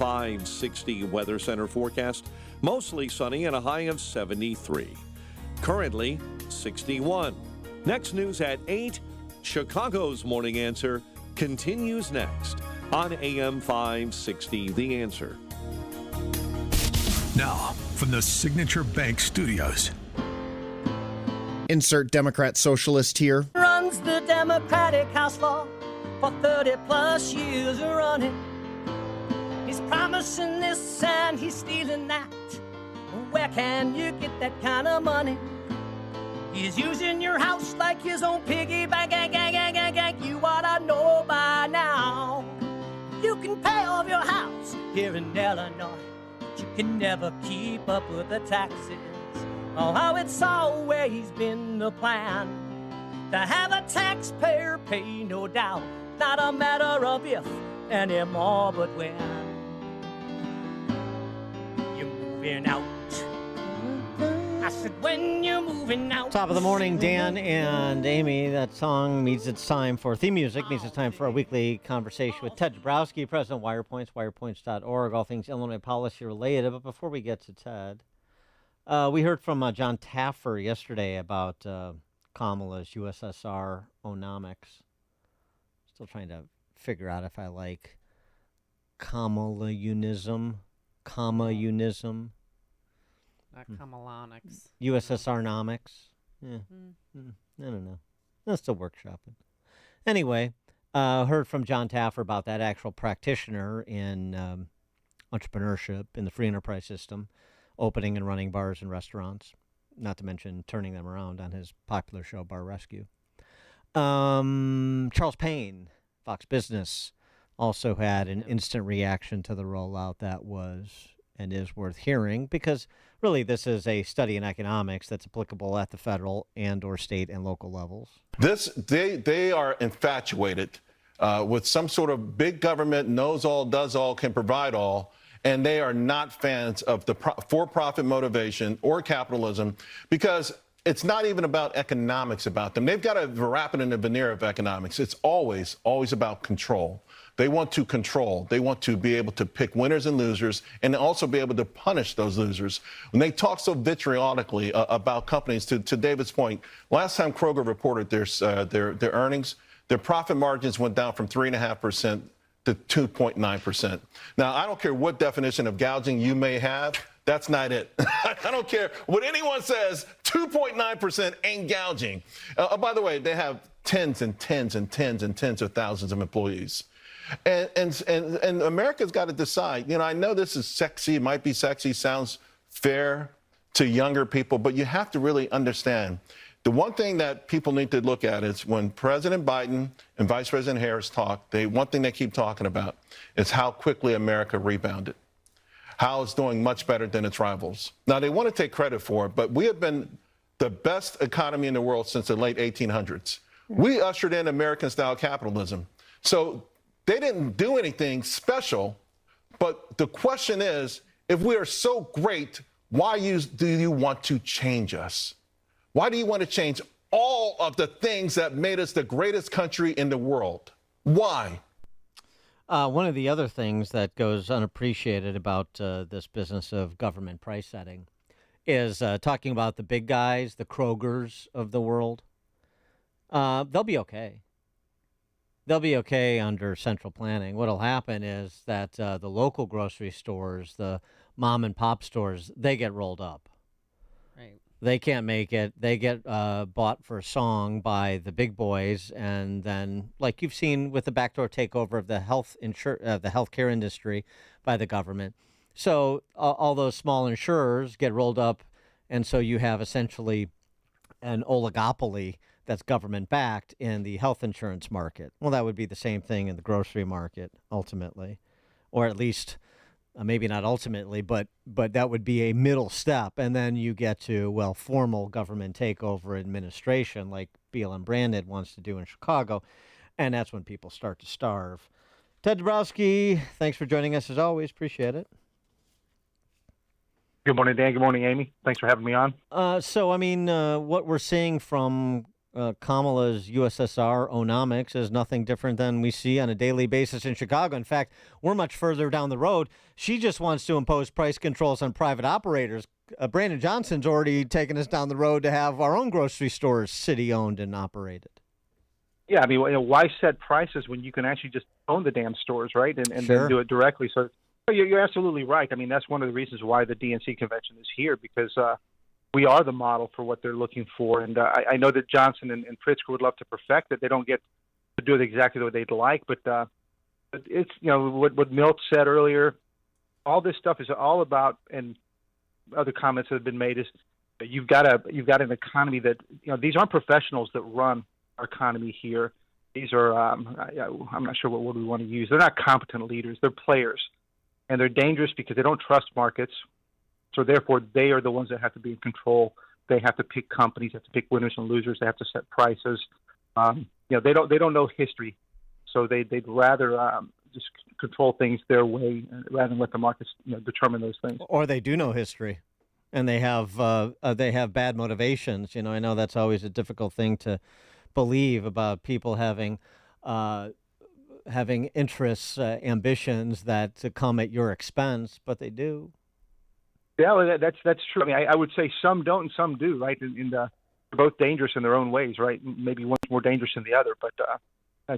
560 Weather Center forecast. Mostly sunny and a high of 73. Currently 61. Next news at 8. Chicago's Morning Answer continues next on AM 560 The Answer. Now, from the Signature Bank Studios. Insert Democrat socialist here. Runs the Democratic House floor for 30 plus years running. He's promising this and he's stealing that. Where can you get that kind of money? He's using your house like his own piggy bank. You ought to know by now. You can pay off your house here in Illinois, but you can never keep up with the taxes. Oh, how it's always been the plan to have a taxpayer pay, no doubt. Not a matter of if anymore, but when. You're moving out. I said, when you're moving out. Top of the morning, Dan and Amy. That song means it's time for theme music. Means it's time for a weekly conversation with Ted Dabrowski, president of Wirepoints, wirepoints.org, all things Illinois policy related. But before we get to Ted, we heard from John Taffer yesterday about Kamala's USSR onomics. Still trying to figure out if I like Kamala-unism, comma-unism. Kamalonics. USSR-nomics. Yeah. I don't know. I'm still workshopping. Anyway, heard from John Taffer about that actual practitioner in entrepreneurship in the free enterprise system, opening and running bars and restaurants, not to mention turning them around on his popular show, Bar Rescue. Charles Payne, Fox Business, also had an instant reaction to the rollout that was and is worth hearing, because really this is a study in economics that's applicable at the federal and or state and local levels. They are infatuated with some sort of big government, knows all, does all, can provide all, and they are not fans of the for-profit motivation or capitalism, because it's not even about economics about them. They've got to wrap it in the veneer of economics. It's always about control. They want to control. They want to be able to pick winners and losers and also be able to punish those losers. When they talk so vitriolically about companies, to David's point, last time Kroger reported their earnings, their profit margins went down from 3.5% to 2.9%. Now, I don't care what definition of gouging you may have. That's not it. I don't care what anyone says. 2.9% ain't gouging. By the way, they have tens and tens and tens and tens of thousands of employees. And America's got to decide. You know, I know this is sexy, it might be sexy, sounds fair to younger people, but you have to really understand. The one thing that people need to look at is when President Biden and Vice President Harris talk, one thing they keep talking about is how quickly America rebounded, how it's doing much better than its rivals. Now, they want to take credit for it, but we have been the best economy in the world since the late 1800s. We ushered in American-style capitalism. So they didn't do anything special, but the question is, if we are so great, why do you want to change us? Why do you want to change all of the things that made us the greatest country in the world? Why? One of the other things that goes unappreciated about this business of government price setting is talking about the big guys, the Krogers of the world. They'll be okay. They'll be okay under central planning. What'll happen is that the local grocery stores, the mom and pop stores, they get rolled up. Right. They can't make it. They get bought for a song by the big boys, and then, like you've seen with the backdoor takeover of the healthcare industry by the government. So all those small insurers get rolled up, and so you have essentially an oligopoly that's government-backed in the health insurance market. Well, that would be the same thing in the grocery market, ultimately. Or at least, maybe not ultimately, but that would be a middle step. And then you get to, well, formal government takeover administration, like BLM Branded wants to do in Chicago. And that's when people start to starve. Ted Dabrowski, thanks for joining us as always. Appreciate it. Good morning, Dan. Good morning, Amy. Thanks for having me on. So, I mean, what we're seeing from Kamala's USSR onomics is nothing different than we see on a daily basis in Chicago. In fact, we're much further down the road. She just wants to impose price controls on private operators. Brandon Johnson's already taken us down the road to have our own grocery stores city-owned and operated. Yeah, I mean, why set prices when you can actually just own the damn stores, right, and Sure. then do it directly? So you're absolutely right. I mean, that's one of the reasons why the DNC convention is here, because we are the model for what they're looking for. And I know that Johnson and Pritzker would love to perfect it. They don't get to do it exactly the way they'd like, but it's, what Milt said earlier, all this stuff is all about, and other comments that have been made, is you've got an economy that, these aren't professionals that run our economy here. These are, I'm not sure what word we want to use. They're not competent leaders. They're players. And they're dangerous because they don't trust markets. So therefore, they are the ones that have to be in control. They have to pick companies, have to pick winners and losers. They have to set prices. They don't know history, so they'd rather just control things their way rather than let the markets determine those things. Or they do know history, and they have bad motivations. I know that's always a difficult thing to believe about people having interests, ambitions that come at your expense, but they do. Yeah, well, that's true. I mean, I would say some don't and some do, right? And they're both dangerous in their own ways, right? Maybe one's more dangerous than the other, but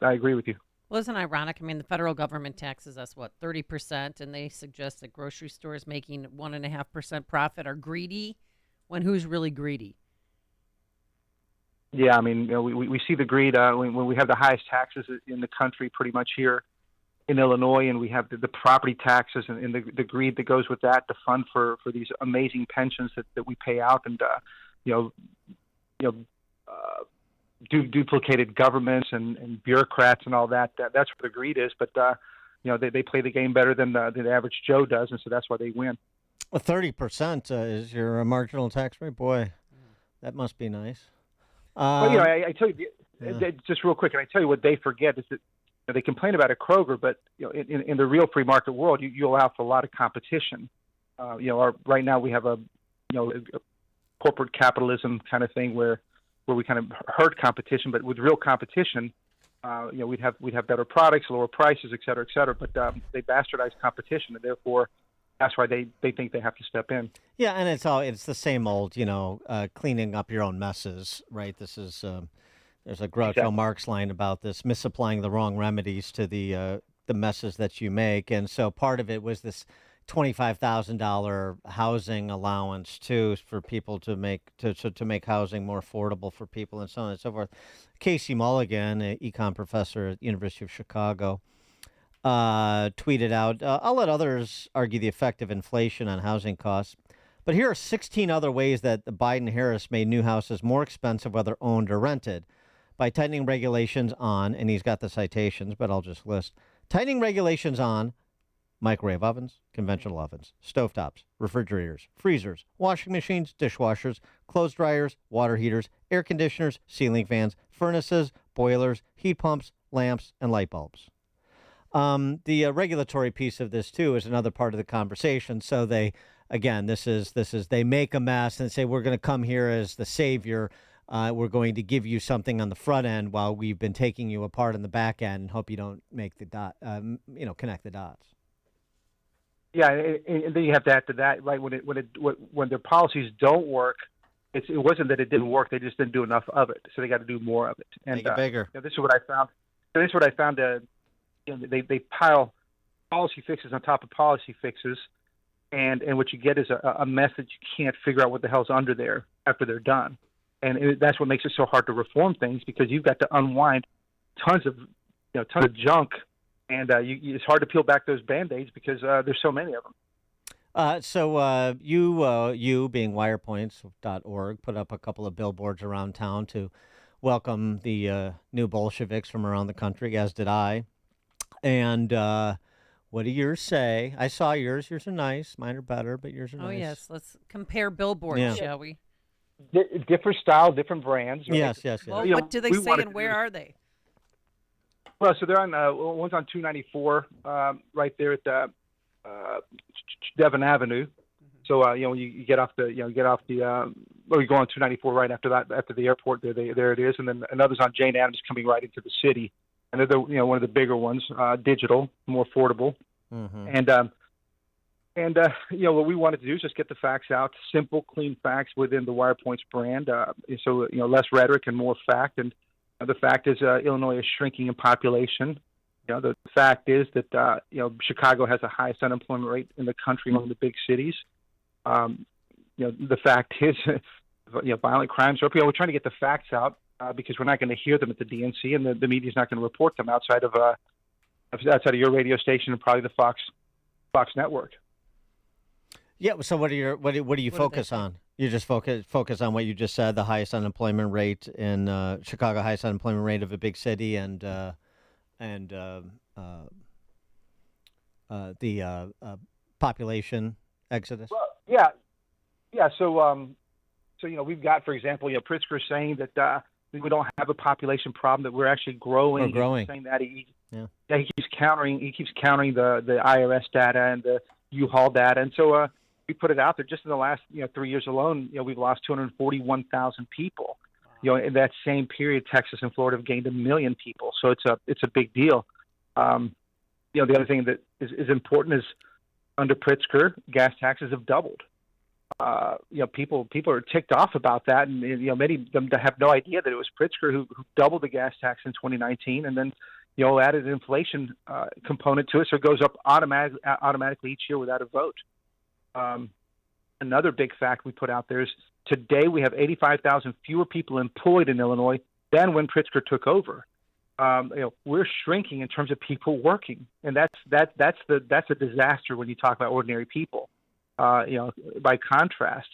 I agree with you. Well, isn't it ironic? I mean, the federal government taxes us, 30%, and they suggest that grocery stores making 1.5% profit are greedy, when who's really greedy? Yeah, I mean, we see the greed when we have the highest taxes in the country pretty much here in Illinois, and we have the property taxes and the greed that goes with that to fund for these amazing pensions that we pay out, and duplicated governments and bureaucrats and all that. That's where the greed is. But they play the game better than the average Joe does, and so that's why they win. Well, 30% is your marginal tax rate. Boy, that must be nice. Well, I tell you, just real quick, and I tell you what they forget is that they complain about a Kroger, but in the real free market world, you allow for a lot of competition. Right now we have a corporate capitalism kind of thing where we kind of hurt competition, but with real competition, we'd have better products, lower prices, et cetera, but they bastardize competition, and therefore that's why they think they have to step in. Yeah, and it's the same old, cleaning up your own messes, right? This is there's a Groucho Marx line about this, misapplying the wrong remedies to the messes that you make, and so part of it was this $25,000 housing allowance too for people to make housing more affordable for people, and so on and so forth. Casey Mulligan, an econ professor at the University of Chicago, tweeted out, I'll let others argue the effect of inflation on housing costs, but here are 16 other ways that the Biden-Harris made new houses more expensive whether owned or rented. By tightening regulations on, and he's got the citations, but I'll just list, tightening regulations on microwave ovens, conventional ovens, stovetops, refrigerators, freezers, washing machines, dishwashers, clothes dryers, water heaters, air conditioners, ceiling fans, furnaces, boilers, heat pumps, lamps, and light bulbs. The regulatory piece of this, too, is another part of the conversation. So they make a mess and say, we're going to come here as the savior. We're going to give you something on the front end while we've been taking you apart on the back end and hope you don't make the connect the dots. Yeah, and then you have to add to that, right? When their policies don't work, it wasn't that it didn't work; they just didn't do enough of it. So they got to do more of it. And make it bigger. This is what I found. They pile policy fixes on top of policy fixes, and what you get is a mess that you can't figure out what the hell's under there after they're done. And that's what makes it so hard to reform things, because you've got to unwind tons of junk, and it's hard to peel back those Band-Aids because there's so many of them. So you being Wirepoints.org put up a couple of billboards around town to welcome the new Bolsheviks from around the country, as did I. And what do yours say? I saw yours. Yours are nice. Mine are better, but yours are nice. Oh, yes. Let's compare billboards, shall we? Different style, different brands. Right? Yes. Well, what do they say, and where are they? Well, so they're on one's on 294, right there at Devon Avenue. So you get off the well, you go on 294 right after that, after the airport. There it is, and then another's on Jane Addams coming right into the city. And they're one of the bigger ones, digital, more affordable. Mm-hmm. What we wanted to do is just get the facts out, simple, clean facts within the Wirepoints brand. So less rhetoric and more fact. And the fact is, Illinois is shrinking in population. The fact is that Chicago has the highest unemployment rate in the country among the big cities. The fact is, violent crimes are up. We're trying to get the facts out because we're not going to hear them at the DNC, and the media's not going to report them outside of your radio station and probably the Fox network. Yeah. So what do you focus on? You just focus on what you just said, the highest unemployment rate in Chicago, highest unemployment rate of a big city, and the population exodus. Well, yeah. So we've got, for example, Pritzker saying that we don't have a population problem, that we're actually growing. We're growing. He's saying that he keeps countering the IRS data and the U-Haul data, and so we put it out there. Just in the last 3 years alone, we've lost 241,000 people. In that same period, Texas and Florida have gained 1 million people. So it's a big deal. The other thing that is important is under Pritzker, gas taxes have doubled. People are ticked off about that, and many of them have no idea that it was Pritzker who doubled the gas tax in 2019, and then added an inflation component to it, so it goes up automatically each year without a vote. Another big fact we put out there is today we have 85,000 fewer people employed in Illinois than when Pritzker took over. We're shrinking in terms of people working, and that's a disaster when you talk about ordinary people. By contrast,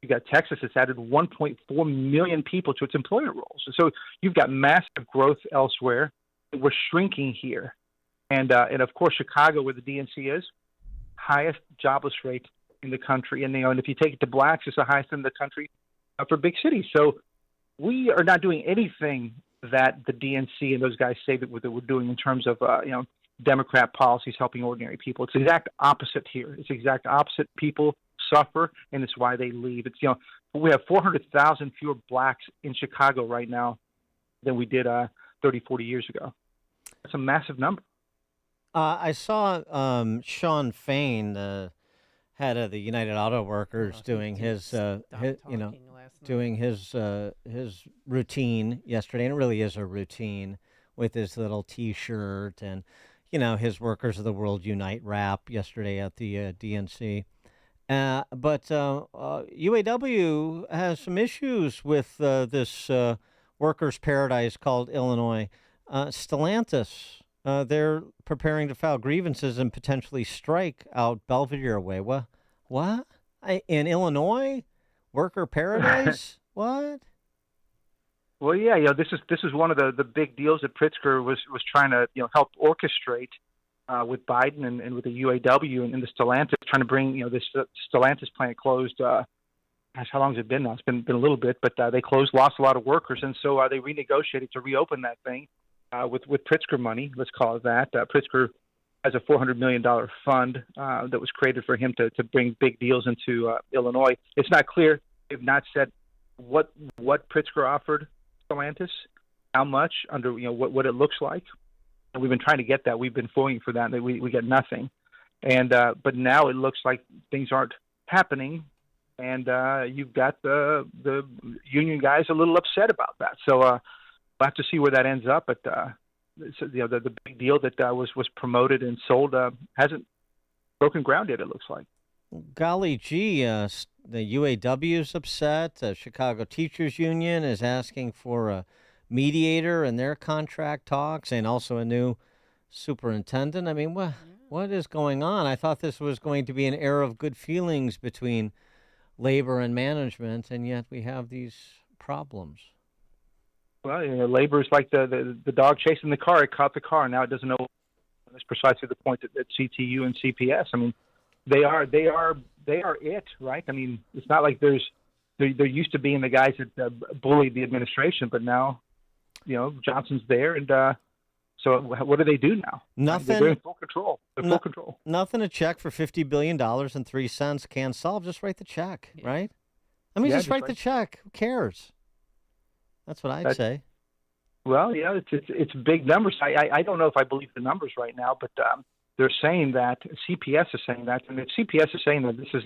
you got Texas that's added 1.4 million people to its employment rolls. So you've got massive growth elsewhere. We're shrinking here, and of course Chicago, where the DNC is, highest jobless rate in the country, and if you take it to blacks, it's the highest in the country for big cities. So we are not doing anything that the DNC and those guys say that we're doing in terms of Democrat policies helping ordinary people. It's the exact opposite here. It's the exact opposite. People suffer, and it's why they leave. It's we have 400,000 fewer blacks in Chicago right now than we did 30, 40 years ago. That's a massive number. I saw Sean Fain, the head of the United Auto Workers, doing his routine yesterday, and it really is a routine with his little T-shirt and his Workers of the World Unite rap yesterday at the DNC. But UAW has some issues with this workers' paradise called Illinois. Stellantis, they're preparing to file grievances and potentially strike out Belvedere Way. What? In Illinois? Worker paradise? What? Well, yeah, this is one of the big deals that Pritzker was trying to help orchestrate with Biden and with the UAW and the Stellantis, trying to bring this Stellantis plant closed. How long has it been now? It's been a little bit, but they closed, lost a lot of workers, and so they renegotiated to reopen that thing with Pritzker money. Let's call it that. Pritzker has a $400 million fund that was created for him to bring big deals into Illinois. It's not clear. They've not said what Pritzker offered Stellantis, how much, under what it looks like. And we've been trying to get that. We've been following for that. We get nothing. And but now it looks like things aren't happening, and you've got the union guys a little upset about that. So we'll have to see where that ends up. But the big deal that was promoted and sold hasn't broken ground yet, it looks like. Golly gee, the UAW is upset. Chicago Teachers Union is asking for a mediator in their contract talks, and also a new superintendent. I mean, what is going on? I thought this was going to be an era of good feelings between labor and management, and yet we have these problems. Well, labor is like the dog chasing the car. It caught the car, and now it doesn't know. That's precisely the point that CTU and CPS. I mean, they are it, right? I mean, it's not like they're used to being the guys that bullied the administration, but now, Johnson's there, and so what do they do now? Nothing. They're in full control. Full control. Nothing a check for $50 billion and 3 cents can solve. Just write the check, right? I mean, Yeah, just write the check. Who cares? That's what I'd say. Well, yeah, it's big numbers. I don't know if I believe the numbers right now, but they're saying that CPS is saying that, and if CPS is saying that this is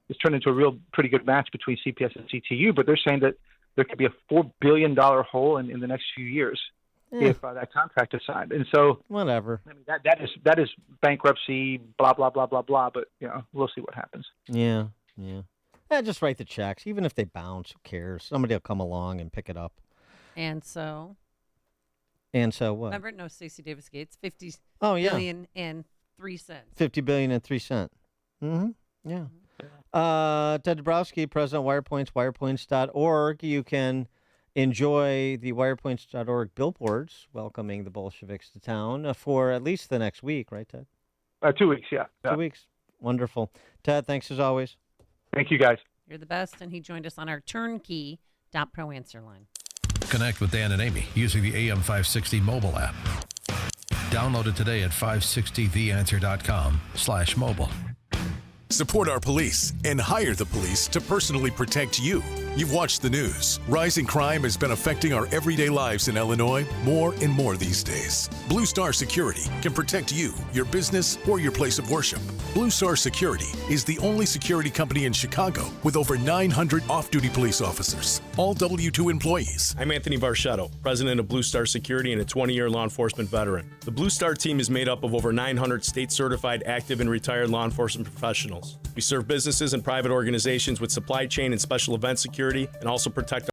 it's turned into a real pretty good match between CPS and CTU, but they're saying that there could be a $4 billion hole in the next few years if that contract is signed. And so whatever. I mean, that is bankruptcy, blah blah blah blah blah. But we'll see what happens. Yeah. Just write the checks, even if they bounce. Who cares? Somebody will come along and pick it up. And so what? Remember? No, Stacey Davis Gates, $50 billion and 3 cents. $50 billion and 3 cents. Mm-hmm. Yeah. Ted Dabrowski, President of Wirepoints, wirepoints.org. You can enjoy the wirepoints.org billboards welcoming the Bolsheviks to town for at least the next week, right, Ted? 2 weeks, yeah. 2 weeks. Wonderful. Ted, thanks as always. Thank you, guys. You're the best, and he joined us on our turnkey.pro answer line. Connect with Dan and Amy using the AM560 mobile app. Download it today at 560theanswer.com/mobile. Support our police and hire the police to personally protect you. You've watched the news. Rising crime has been affecting our everyday lives in Illinois more and more these days. Blue Star Security can protect you, your business, or your place of worship. Blue Star Security is the only security company in Chicago with over 900 off-duty police officers, all W-2 employees. I'm Anthony Varchetto, president of Blue Star Security and a 20-year law enforcement veteran. The Blue Star team is made up of over 900 state-certified active and retired law enforcement professionals. We serve businesses and private organizations with supply chain and special event security and also protect